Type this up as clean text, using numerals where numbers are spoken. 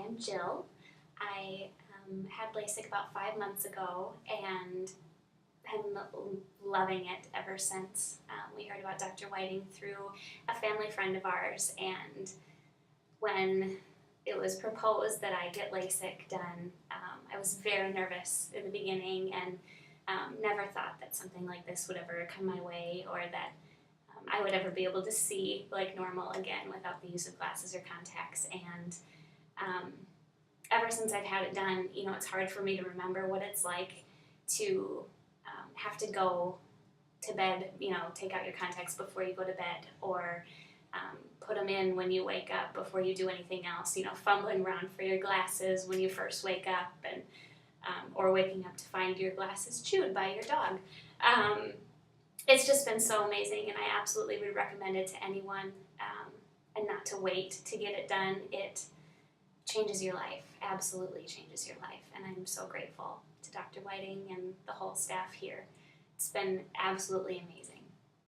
I'm Jill. I had LASIK about 5 months ago and I'm loving it ever since. We heard about Dr. Whiting through a family friend of ours, and when it was proposed that I get LASIK done, I was very nervous in the beginning and never thought that something like this would ever come my way, or that I would ever be able to see like normal again without the use of glasses or contacts. And ever since I've had it done, it's hard for me to remember what it's like to have to go to bed, take out your contacts before you go to bed, or put them in when you wake up before you do anything else, fumbling around for your glasses when you first wake up, and or waking up to find your glasses chewed by your dog. It's just been so amazing, and I absolutely would recommend it to anyone, and not to wait to get it done. It changes your life, absolutely changes your life, and I'm so grateful to Dr. Whiting and the whole staff here. It's been absolutely amazing.